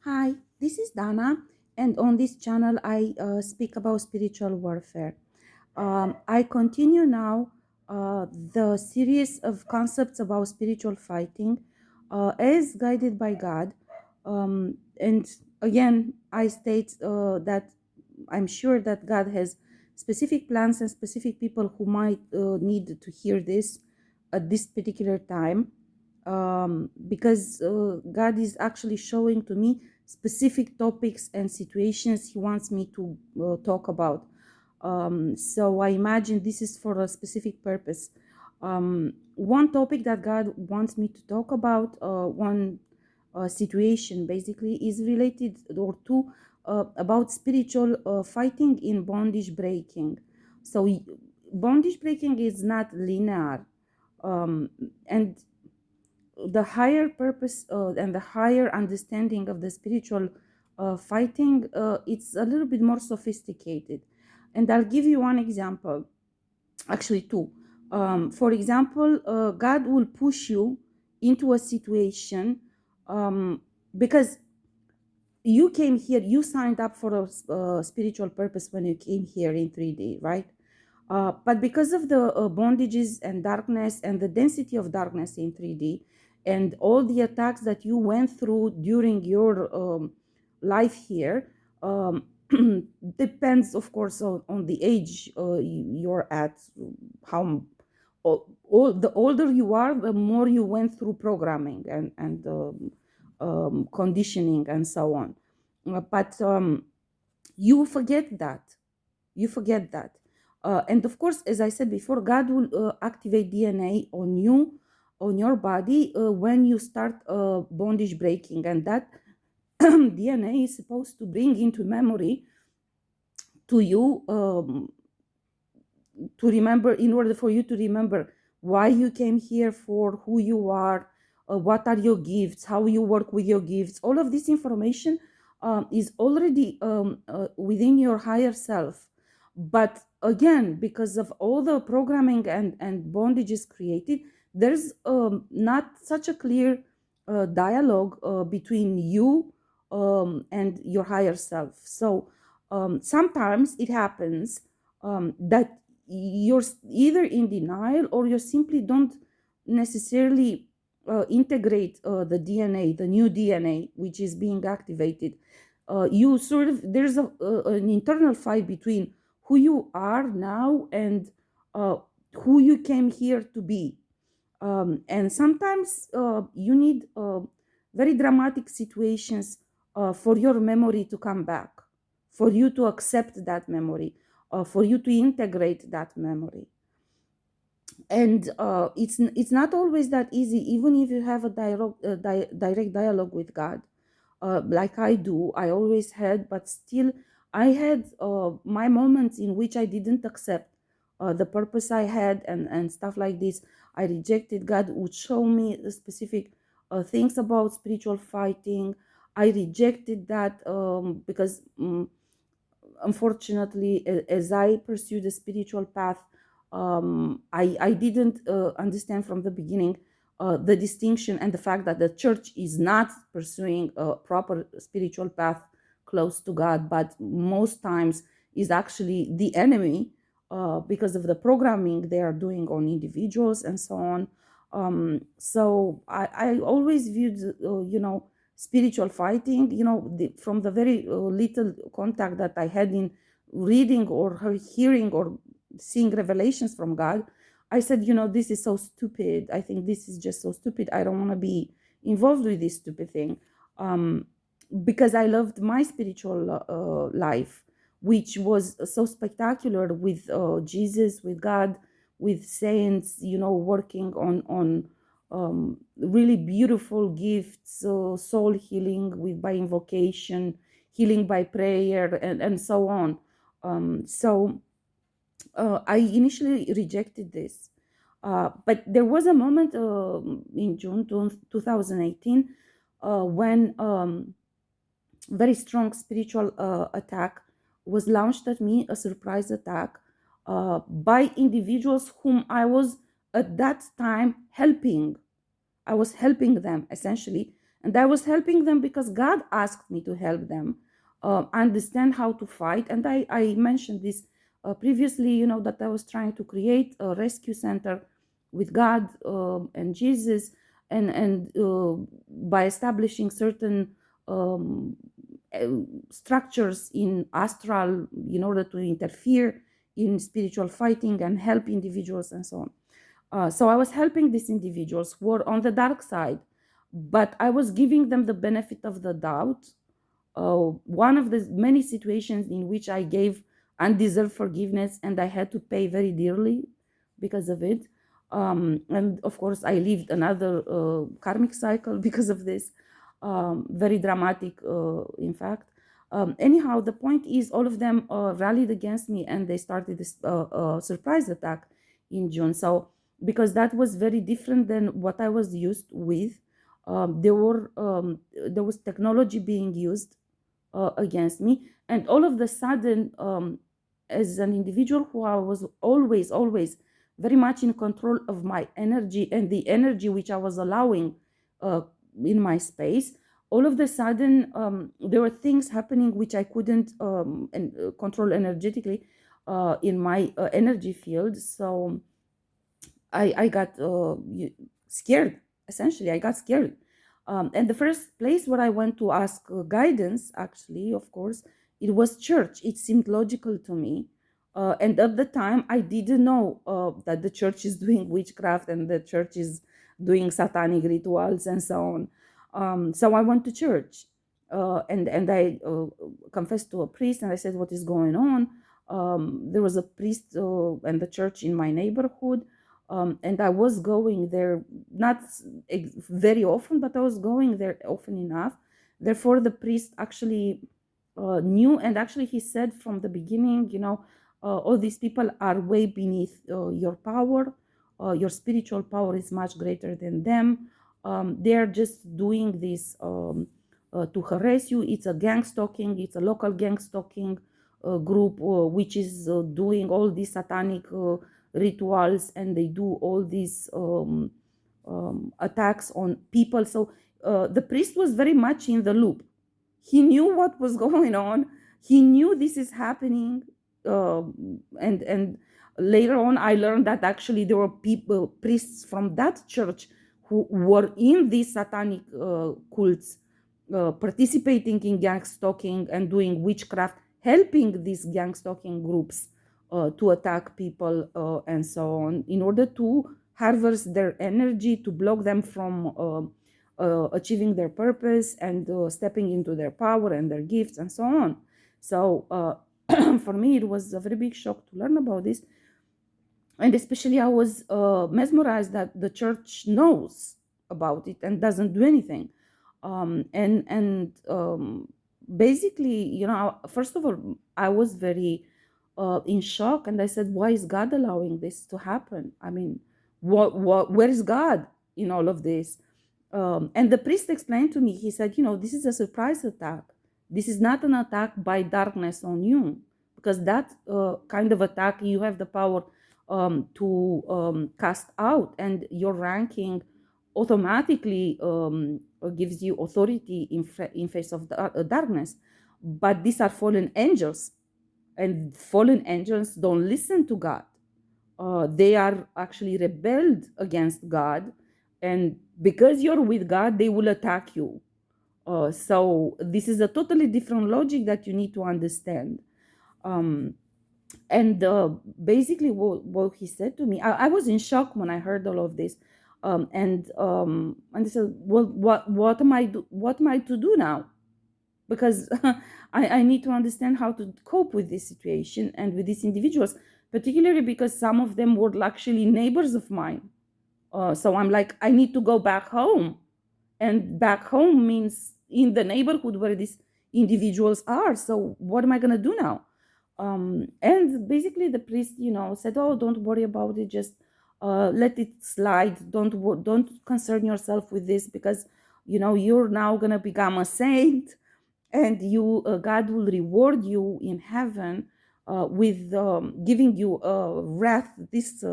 Hi, this is Dana, and on this channel, I speak about spiritual warfare. I continue now the series of concepts about spiritual fighting as guided by God. And again, I state that I'm sure that God has specific plans and specific people who might need to hear this at this particular time, because God is actually showing to me specific topics and situations He wants me to talk about. So I imagine this is for a specific purpose. One topic that God wants me to talk about, one situation basically, is related or to about spiritual fighting in bondage breaking. So bondage breaking is not linear, and the higher purpose and the higher understanding of the spiritual fighting, it's a little bit more sophisticated. And I'll give you one example, actually two. For example, God will push you into a situation, because you came here, you signed up for a spiritual purpose when you came here in 3D, right? But because of the bondages and darkness and the density of darkness in 3D and all the attacks that you went through during your life here, depends, of course, on the age you're at. How all the older you are, the more you went through programming and conditioning and so on. But you forget that you forget that. And of course, as I said before, God will activate DNA on you, on your body, when you start bondage breaking. And that DNA is supposed to bring into memory to you, to remember, in order for you to remember why you came here, for who you are, what are your gifts, how you work with your gifts. All of this information is already within your higher self. But again, because of all the programming and bondages created, there's not such a clear dialogue between you and your higher self. So sometimes it happens that you're either in denial, or you simply don't necessarily integrate the DNA, the new DNA, which is being activated. You sort of, there's an internal fight between who you are now and uh, who you came here to be. And sometimes you need very dramatic situations for your memory to come back, for you to accept that memory, for you to integrate that memory. And it's not always that easy, even if you have a direct dialogue with God, like I do. I always had, but still, I had my moments in which I didn't accept the purpose I had, and stuff like this. I rejected. God would show me the specific things about spiritual fighting. I rejected that because unfortunately, as I pursued the spiritual path, I didn't understand from the beginning the distinction and the fact that the church is not pursuing a proper spiritual path close to God, but most times is actually the enemy, because of the programming they are doing on individuals and so on. So I always viewed, spiritual fighting, from the very little contact that I had in reading or hearing or seeing revelations from God. I said, this is so stupid. I think this is just so stupid. I don't want to be involved with this stupid thing. Um, because I loved my spiritual life, which was so spectacular with Jesus, with God, with saints, working on really beautiful gifts, soul healing with by invocation, healing by prayer, and so on. So I initially rejected this. But there was a moment in June 2018 when very strong spiritual attack was launched at me, a surprise attack by individuals whom I was at that time helping. I was helping them essentially. And I was helping them because God asked me to help them understand how to fight. And I mentioned this previously, that I was trying to create a rescue center with God and Jesus, and by establishing certain um, uh, structures in astral in order to interfere in spiritual fighting and help individuals and so on. So I was helping these individuals who were on the dark side, but I was giving them the benefit of the doubt. One of the many situations in which I gave undeserved forgiveness and I had to pay very dearly because of it. And of course, I lived another karmic cycle because of this, very dramatic, in fact. Anyhow, the point is, all of them rallied against me and they started this surprise attack in June. So, because that was very different than what I was used with, there was technology being used against me, and all of the sudden, as an individual who I was always very much in control of my energy and the energy which I was allowing uh, in my space, all of the sudden there were things happening which I couldn't control energetically in my energy field. So I got scared. Essentially, I got scared. And the first place where I went to ask guidance, actually, of course, it was church. It seemed logical to me. And at the time, I didn't know that the church is doing witchcraft and the church is doing satanic rituals and so on. So I went to church, and I confessed to a priest, and I said, "What is going on?" There was a priest and the church in my neighborhood, and I was going there not very often, but I was going there often enough. Therefore, the priest actually knew, and actually he said from the beginning, all these people are way beneath your power. Your spiritual power is much greater than them. They are just doing this to harass you. It's a gang stalking. It's a local gang stalking group which is doing all these satanic rituals, and they do all these attacks on people. So the priest was very much in the loop. He knew what was going on. He knew this is happening, and later on I learned that actually there were people, priests from that church, who were in these satanic cults, participating in gang stalking and doing witchcraft, helping these gang stalking groups to attack people and so on, in order to harvest their energy, to block them from achieving their purpose and stepping into their power and their gifts and so on. So for me, it was a very big shock to learn about this. And especially, I was mesmerized that the church knows about it and doesn't do anything. And basically, first of all, I was very in shock, and I said, "Why is God allowing this to happen? I mean, where is God in all of this?" And the priest explained to me. He said, "This is a surprise attack. This is not an attack by darkness on you, because that kind of attack you have the power to cast out, and your ranking automatically gives you authority in face of darkness. But these are fallen angels, and fallen angels don't listen to God. They are actually rebelled against God, and because you're with God, they will attack you. So this is a totally different logic that you need to understand." Um, and basically, what he said to me, I was in shock when I heard all of this. And I said, "Well, what am I to do now?" Because I need to understand how to cope with this situation and with these individuals, particularly because some of them were actually neighbors of mine. So I'm like, I need to go back home, and back home means in the neighborhood where these individuals are. So what am I going to do now? And basically, the priest, said, "Oh, don't worry about it. Just let it slide. Don't concern yourself with this, because you're now going to become a saint, and God will reward you in heaven with giving you wrath, this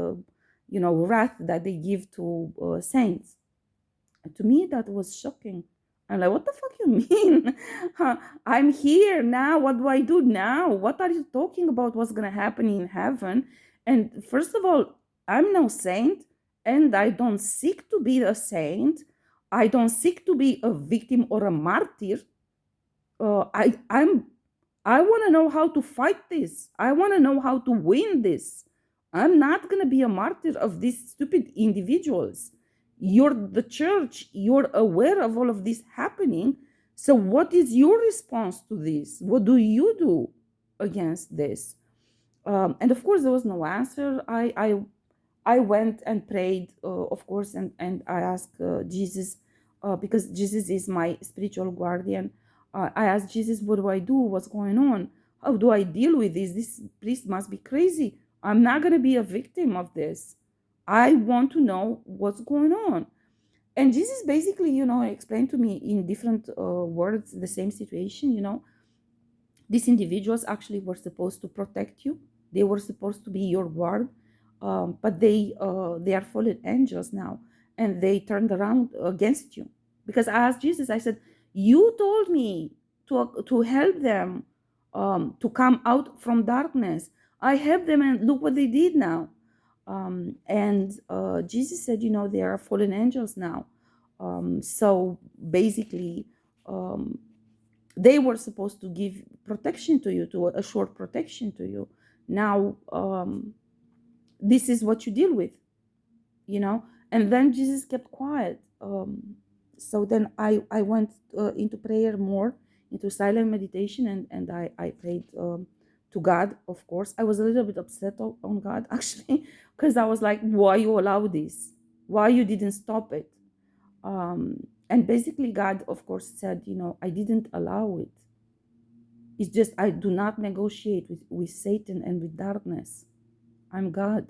wrath that they give to saints." To me, that was shocking. I'm like, what the fuck you mean? Huh, I'm here now. What do I do now? What are you talking about? What's gonna happen in heaven? And first of all, I'm no saint, and I don't seek to be a saint. I don't seek to be a victim or a martyr. I want to know how to fight this. I want to know how to win this. I'm not going to be a martyr of these stupid individuals. You're the church. You're aware of all of this happening. So, what is your response to this? What do you do against this? And of course, there was no answer. I went and prayed, of course, and I asked Jesus, because Jesus is my spiritual guardian. I asked Jesus, what do I do? What's going on? How do I deal with this? This priest must be crazy. I'm not going to be a victim of this. I want to know what's going on. And Jesus basically, explained to me in different words the same situation. These individuals actually were supposed to protect you. They were supposed to be your guard, but they are fallen angels now, and they turned around against you. Because I asked Jesus, I said, "You told me to help them, to come out from darkness. I helped them, and look what they did now." And Jesus said, they are fallen angels now. So basically. Um, they were supposed to give protection to you, to assure protection to you. Now, this is what you deal with, you know. And then Jesus kept quiet. So then I went into prayer more, into silent meditation, and I prayed to God. Of course, I was a little bit upset on God actually, because I was like, why you allow this? Why you didn't stop it? And basically, God, of course, said, I didn't allow it. It's just I do not negotiate with Satan and with darkness. I'm God.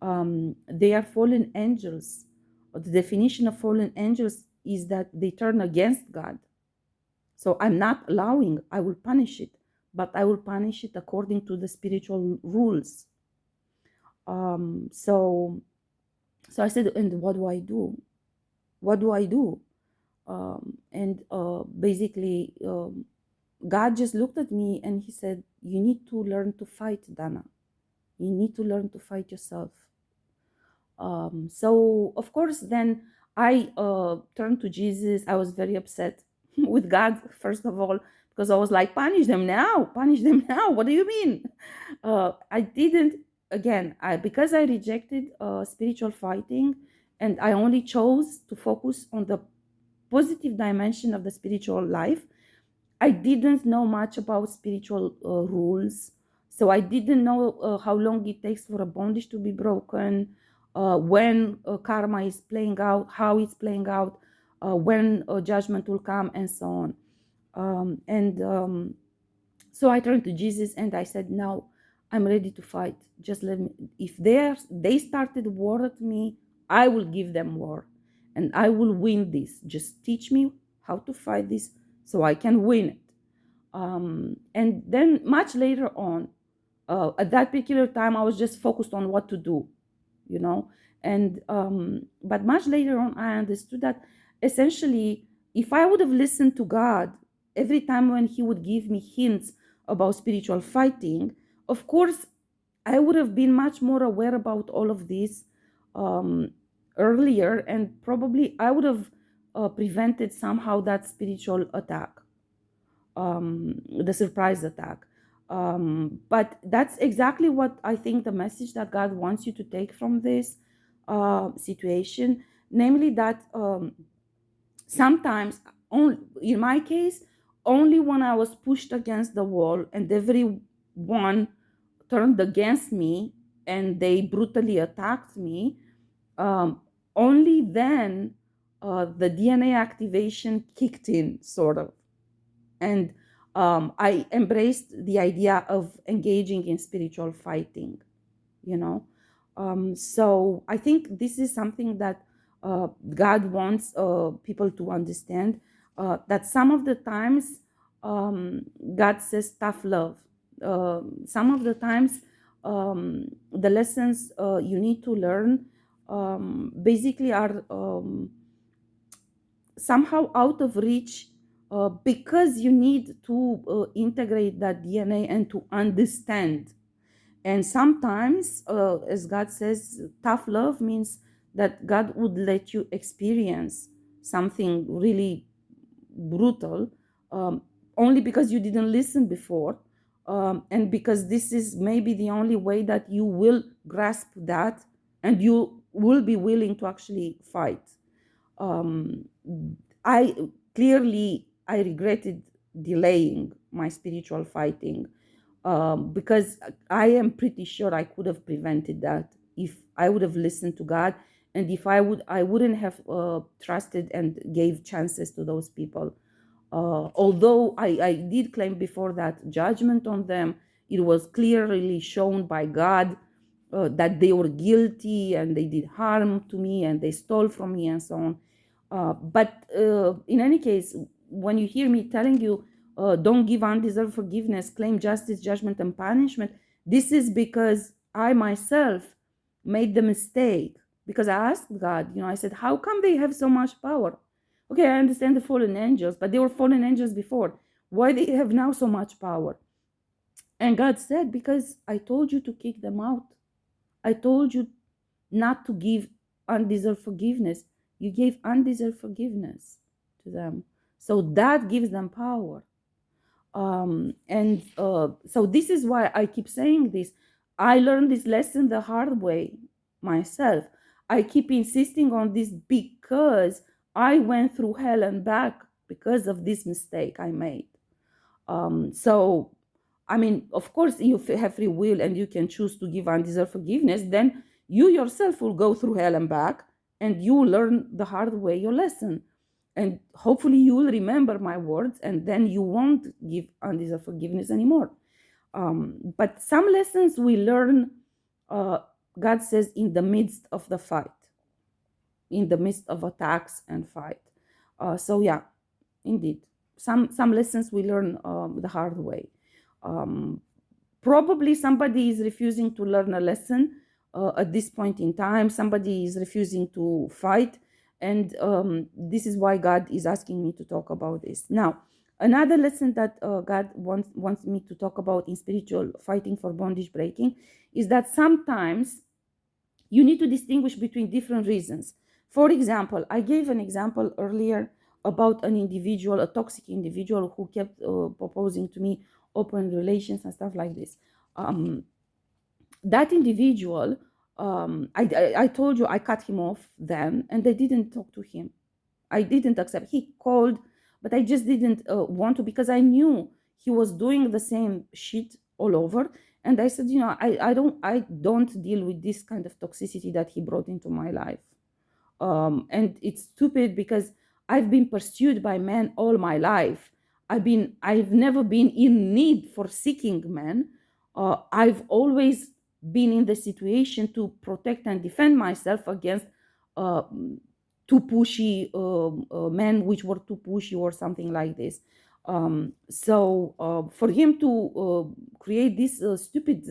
They are fallen angels. The definition of fallen angels is that they turn against God. So I'm not allowing, I will punish it, but I will punish it according to the spiritual rules. So I said, and what do I do? What do I do? And basically, God just looked at me and he said, you need to learn to fight, Dana. You need to learn to fight yourself. So, of course, then I turned to Jesus. I was very upset with God, first of all, because I was like, punish them now, punish them now. What do you mean? I didn't, again, because I rejected spiritual fighting and I only chose to focus on the positive dimension of the spiritual life. I didn't know much about spiritual rules. So I didn't know how long it takes for a bondage to be broken, when karma is playing out, how it's playing out, when judgment will come, and so on. And so I turned to Jesus and I said, "Now I'm ready to fight. Just let me. If they started war at me, I will give them war, and I will win this. Just teach me how to fight this, so I can win it." And then much later on, at that particular time, I was just focused on what to do, you know. And but much later on, I understood that essentially, if I would have listened to God every time when He would give me hints about spiritual fighting, of course, I would have been much more aware about all of this um, earlier, and probably I would have prevented somehow that spiritual attack, the surprise attack. But that's exactly what I think the message that God wants you to take from this situation, namely that sometimes, only, in my case, only when I was pushed against the wall and everyone turned against me and they brutally attacked me, um, only then the DNA activation kicked in, sort of. And I embraced the idea of engaging in spiritual fighting, you know. So I think this is something that God wants people to understand, that some of the times God says tough love. Some of the times the lessons you need to learn basically are somehow out of reach, because you need to integrate that DNA and to understand. And sometimes, as God says, tough love means that God would let you experience something really brutal, um, only because you didn't listen before, and because this is maybe the only way that you will grasp that and you will be willing to actually fight. um, I I regretted delaying my spiritual fighting, because I am pretty sure I could have prevented that if I would have listened to God, and if I wouldn't have trusted and gave chances to those people. Although I did claim before that judgment on them, it was clearly shown by God that they were guilty and they did harm to me and they stole from me and so on. But in any case, when you hear me telling you, don't give undeserved forgiveness, claim justice, judgment, and punishment, this is because I myself made the mistake. Because I asked God, I said, how come they have so much power? Okay, I understand the fallen angels, but they were fallen angels before. Why they have now so much power? And God said, because I told you to kick them out. I told you not to give undeserved forgiveness. You gave undeserved forgiveness to them. So that gives them power. And so this is why I keep saying this. I learned this lesson the hard way myself. I keep insisting on this because I went through hell and back because of this mistake I made. So, I mean, of course, you have free will and you can choose to give undeserved forgiveness. Then you yourself will go through hell and back, and you will learn the hard way your lesson. And hopefully, you will remember my words, and then you won't give undeserved forgiveness anymore. But some lessons we learn, uh, God says, in the midst of the fight, in the midst of attacks and fight. So yeah, indeed, some lessons we learn the hard way. Um, Probably somebody is refusing to learn a lesson at this point in time. Somebody is refusing to fight, and this is why God is asking me to talk about this now. Another lesson that God wants me to talk about in spiritual fighting for bondage breaking is that sometimes you need to distinguish between different reasons. For example, I gave an example earlier about an individual, a toxic individual who kept proposing to me open relations and stuff like this. Um, that individual, I told you I cut him off then, and I didn't talk to him. I didn't accept. He called, but I just didn't want to, because I knew he was doing the same shit all over. And I said, I don't deal with this kind of toxicity that he brought into my life. And it's stupid because I've been pursued by men all my life. I've never been in need for seeking men. I've always been in the situation to protect and defend myself against uh, too pushy men, which were too pushy or something like this. So for him to create this stupid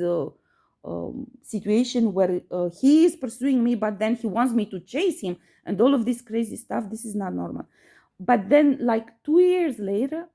situation where he is pursuing me, but then he wants me to chase him and all of this crazy stuff, this is not normal. But then, like 2 years later,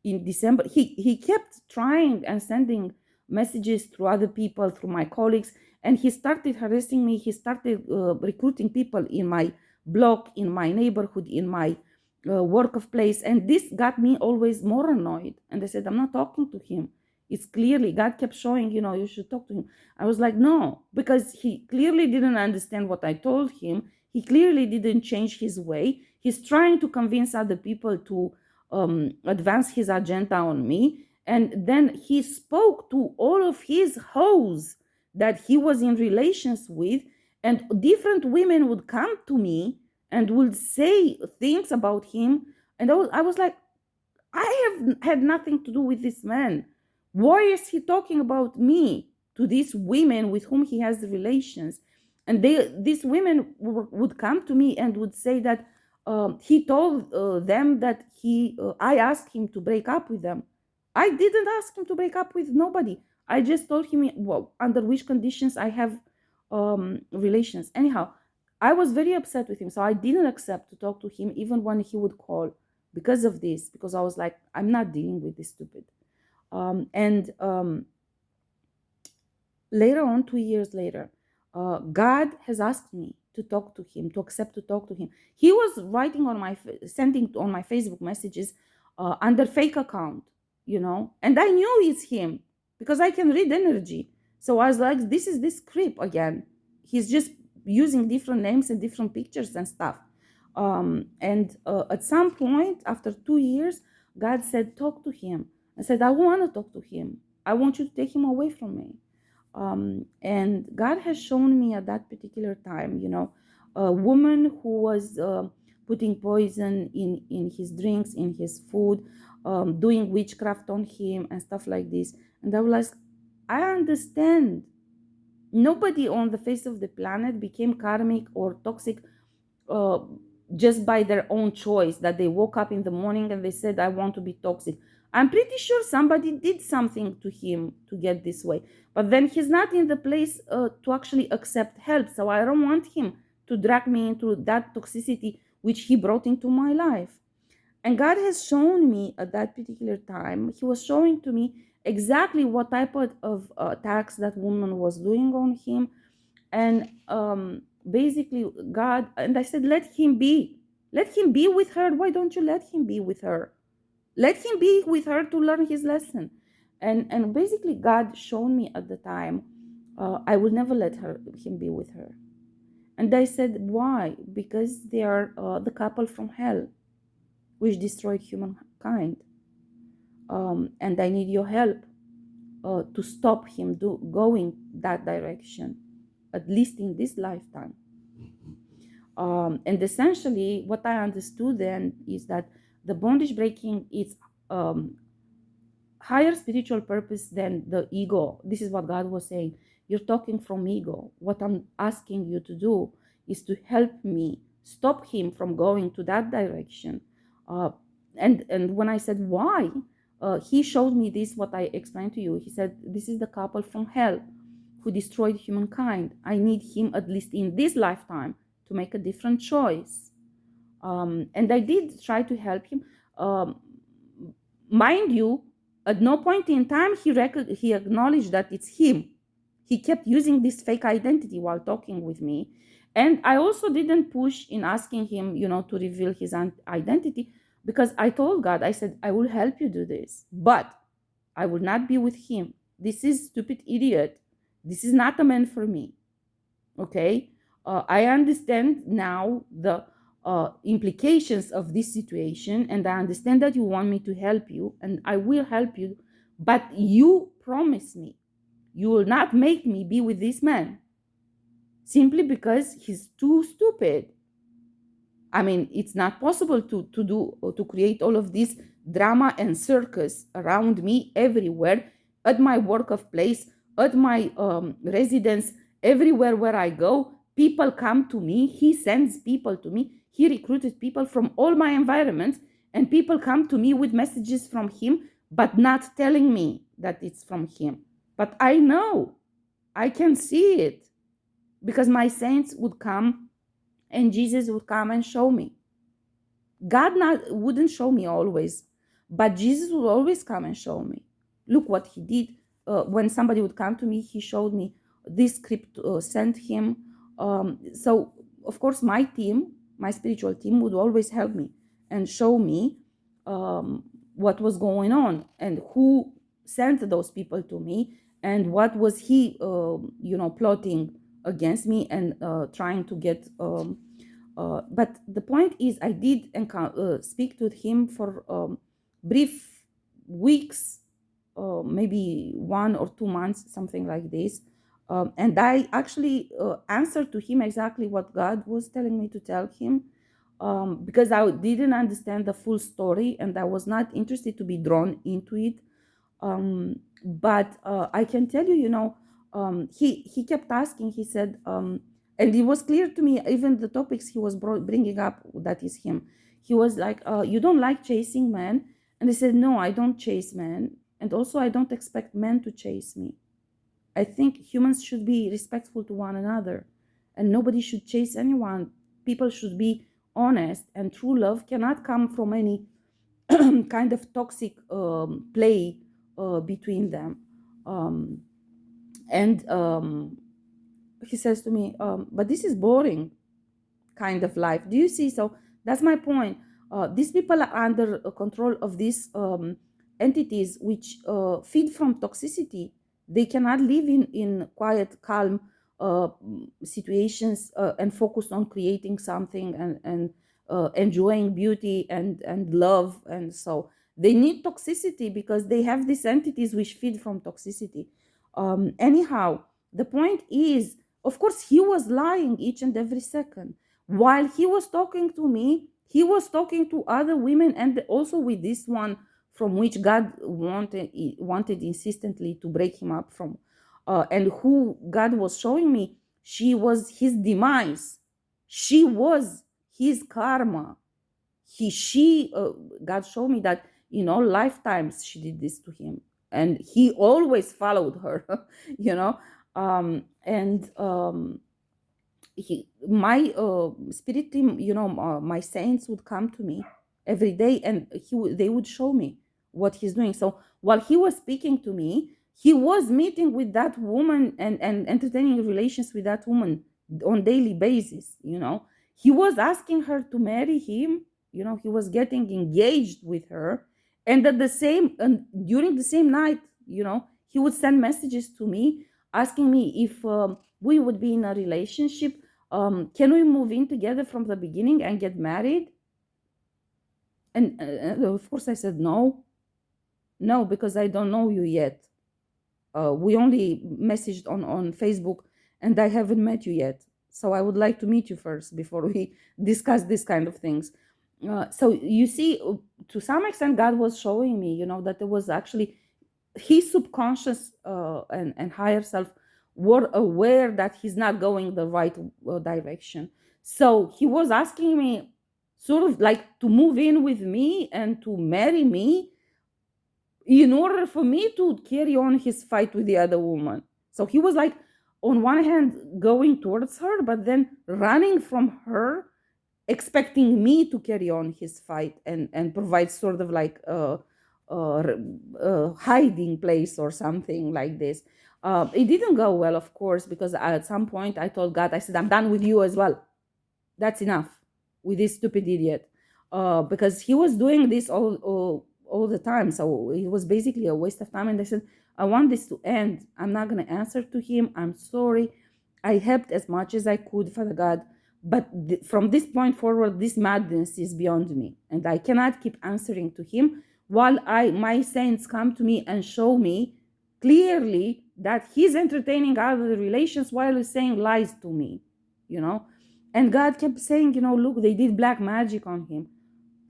in December, he kept trying and sending messages through other people, through my colleagues, and he started harassing me. He started recruiting people in my block, in my neighborhood, in my workplace, and this got me always more annoyed. And I said, I'm not talking to him. It's clearly God kept showing, you should talk to him. I was like, no, because he clearly didn't understand what I told him. He clearly didn't change his way. He's trying to convince other people to advance his agenda on me. And then he spoke to all of his hoes that he was in relations with, and different women would come to me and would say things about him. And I was like, I have had nothing to do with this man. Why is he talking about me to these women with whom he has relations? And these women would come to me and would say that he told them that I asked him to break up with them. I didn't ask him to break up with nobody. I just told him, well, under which conditions I have relations. Anyhow, I was very upset with him. So I didn't accept to talk to him even when he would call because of this, because I was like, I'm not dealing with this stupid. And Later on, 2 years later, God has asked me to talk to him, to accept to talk to him. He was writing on my, sending on my Facebook messages under fake account, and I knew it's him because I can read energy. So I was like, this is this creep again. He's just using different names and different pictures and stuff. And At some point, after 2 years, God said, talk to him. I said, I want to talk to him. I want you to take him away from me. And God has shown me at that particular time, a woman who was putting poison in his drinks, in his food, doing witchcraft on him and stuff like this. And I was like, I understand. Nobody on the face of the planet became karmic or toxic uh, just by their own choice, that they woke up in the morning and they said, I want to be toxic. I'm pretty sure somebody did something to him to get this way, but then he's not in the place to actually accept help. So I don't want him to drag me into that toxicity which he brought into my life. And God has shown me at that particular time, he was showing to me exactly what type of attacks that woman was doing on him. And basically God, and I said, let him be with her. Why don't you let him be with her? Let him be with her to learn his lesson. And basically God shown me at the time, I will never let him be with her. And I said, why? Because they are the couple from hell which destroyed humankind. And I need your help to stop him going that direction, at least in this lifetime. And essentially, what I understood then is that the bondage breaking is um, higher spiritual purpose than the ego. This is what God was saying. You're talking from ego. What I'm asking you to do is to help me stop him from going to that direction. Uh, and when I said why, he showed me this. What I explained to you. He said, "This is the couple from hell who destroyed humankind. I need him at least in this lifetime to make a different choice." And I did try to help him. Um, Mind you, at no point in time he acknowledged that it's him. He kept using this fake identity while talking with me. And I also didn't push in asking him, to reveal his identity, because I told God, I said, I will help you do this, but I will not be with him. This is stupid idiot. This is not a man for me. Okay, I understand now the implications of this situation, and I understand that you want me to help you, and I will help you, but you promise me you will not make me be with this man simply because he's too stupid. I mean, it's not possible to do or to create all of this drama and circus around me everywhere, at my work of place, at my residence, everywhere where I go. People come to me. He sends people to me. He recruited people from all my environments, and people come to me with messages from him, but not telling me that it's from him. But I know, I can see it, because my saints would come and Jesus would come and show me. God wouldn't show me always, but Jesus would always come and show me. Look what he did. When somebody would come to me, he showed me this script sent him. So, of course, my team, my spiritual team, would always help me and show me what was going on and who sent those people to me and what was he, plotting against me and trying to get. But the point is, I did speak to him for brief weeks, maybe 1 or 2 months, something like this. And I actually answered to him exactly what God was telling me to tell him, because I didn't understand the full story and I was not interested to be drawn into it. But I can tell you, he kept asking. He said, and it was clear to me, even the topics he was bringing up, that is him. He was like, "You don't like chasing men," and I said, "No, I don't chase men, and also I don't expect men to chase me. I think humans should be respectful to one another, and nobody should chase anyone. People should be honest, and true love cannot come from any kind of toxic play between them. Um, and he says to me, but this is boring kind of life. Do you see? So that's my point. These people are under control of these entities which feed from toxicity. They cannot live in quiet, calm situations and focus on creating something and enjoying beauty and love. And so they need toxicity because they have these entities which feed from toxicity. Anyhow, the point is, of course, he was lying each and every second while he was talking to me. He was talking to other women, and also with this one from which God wanted insistently to break him up from, and who God was showing me she was his demise, she was his karma. She God showed me that in all lifetimes she did this to him, and he always followed her. you know and my spirit team, my saints would come to me every day, and they would show me what he's doing. So while he was speaking to me, he was meeting with that woman and entertaining relations with that woman on daily basis. He was asking her to marry him. He was getting engaged with her, and at the same and during the same night, he would send messages to me asking me if we would be in a relationship. Can we move in together from the beginning and get married? And of course I said no. No, because I don't know you yet. We only messaged on Facebook, and I haven't met you yet. So I would like to meet you first before we discuss this kind of things. So you see, to some extent, God was showing me, that there was actually his subconscious and higher self were aware that he's not going the right direction. So he was asking me sort of like to move in with me and to marry me in order for me to carry on his fight with the other woman. So he was like, on one hand, going towards her, but then running from her, expecting me to carry on his fight and provide sort of like a hiding place or something like this. It didn't go well, of course, because at some point I told God, I said, I'm done with you as well. That's enough with this stupid idiot. Because he was doing this all the time. So it was basically a waste of time. And I said, I want this to end. I'm not going to answer to him. I'm sorry. I helped as much as I could, Father God. But from this point forward, this madness is beyond me. And I cannot keep answering to him while my saints come to me and show me clearly that he's entertaining other relations while he's saying lies to me, you know. And God kept saying, look, they did black magic on him.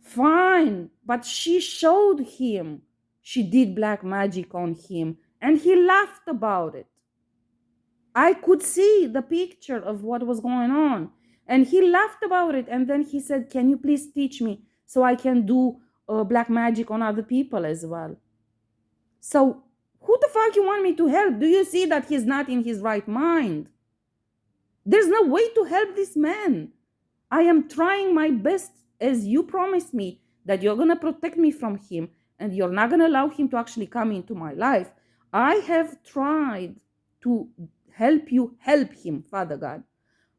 Fine, but she showed him she did black magic on him, and he laughed about it. I could see the picture of what was going on, and he laughed about it. And then he said, can you please teach me so I can do black magic on other people as well? So who the fuck you want me to help? Do you see that he's not in his right mind? There's no way to help this man. I am trying my best, as you promised me that you're going to protect me from him and you're not going to allow him to actually come into my life. I have tried to help you help him, Father God.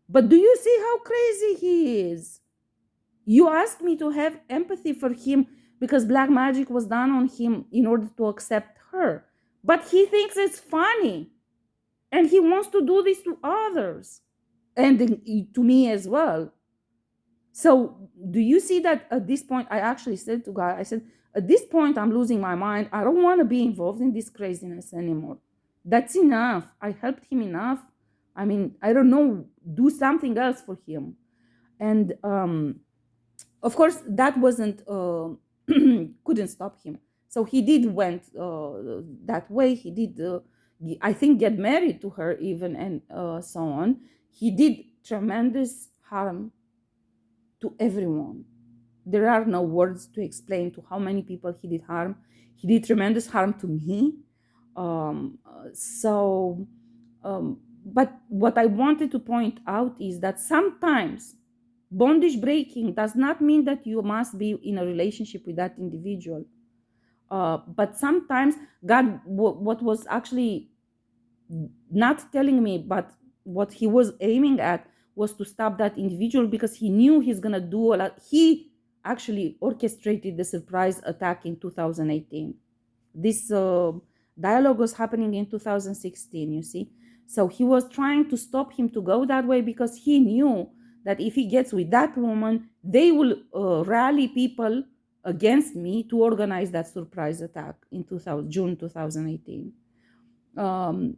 But do you see how crazy he is? You asked me to have empathy for him because black magic was done on him in order to accept her. But he thinks it's funny. And he wants to do this to others. And to me as well. So do you see that at this point, I actually said to God, I said, at this point, I'm losing my mind. I don't want to be involved in this craziness anymore. That's enough. I helped him enough. I mean, I don't know, do something else for him. And of course, that wasn't, couldn't stop him. So he did went that way. He did, I think, get married to her even, and so on. He did tremendous harm to everyone. There are no words to explain to how many people he did harm. He did tremendous harm to me. So But what I wanted to point out is that sometimes bondage breaking does not mean that you must be in a relationship with that individual. But sometimes God, what was actually not telling me, but what he was aiming at was to stop that individual, because he knew he's gonna do a lot. He actually orchestrated the surprise attack in 2018. This dialogue was happening in 2016, you see. So he was trying to stop him to go that way, because he knew that if he gets with that woman, they will rally people against me to organize that surprise attack in June 2018.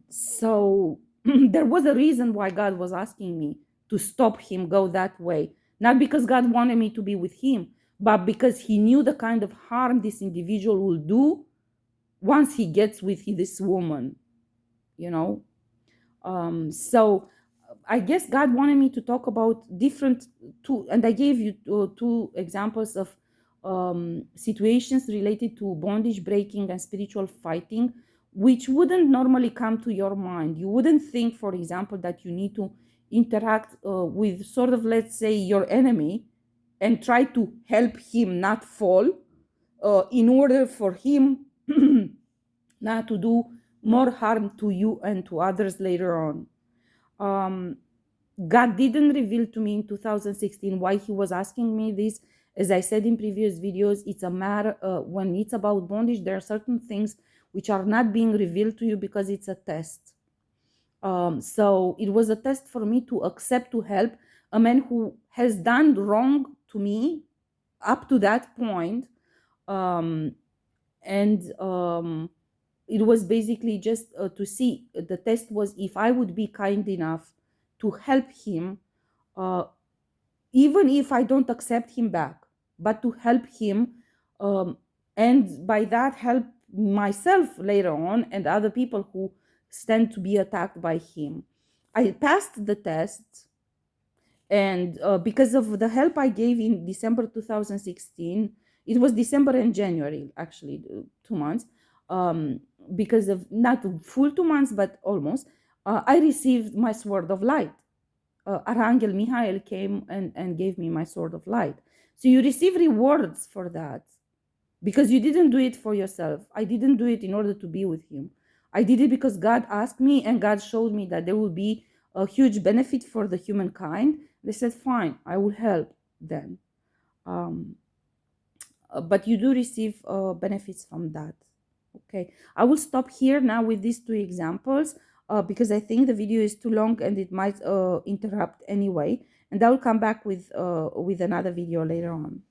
So there was a reason why God was asking me to stop him go that way. Not because God wanted me to be with him, but because he knew the kind of harm this individual will do once he gets with this woman, you know. So I guess God wanted me to talk about different two, and I gave you two examples of situations related to bondage breaking and spiritual fighting, which wouldn't normally come to your mind. You wouldn't think, for example, that you need to interact with sort of, let's say, your enemy and try to help him not fall in order for him not to do more harm to you and to others later on. Um, God didn't reveal to me in 2016 why he was asking me this. As I said in previous videos, it's a matter when it's about bondage, there are certain things which are not being revealed to you because it's a test. So it was a test for me to accept to help a man who has done wrong to me up to that point. Um, and it was basically just to see, the test was if I would be kind enough to help him, uh, even if I don't accept him back, but to help him, um, and by that help myself later on and other people who stand to be attacked by him. I passed the test, and because of the help I gave in December 2016, it was December and January, actually 2 months, um, because of not full 2 months, but almost, I received my sword of light. Archangel Michael came and gave me my sword of light. So you receive rewards for that, because you didn't do it for yourself. I didn't do it in order to be with him. I did it because God asked me, and God showed me that there will be a huge benefit for the humankind. They said, fine, I will help then. Um, but you do receive benefits from that. Okay, I will stop here now with these two examples because I think the video is too long and it might interrupt anyway. And I will come back with another video later on.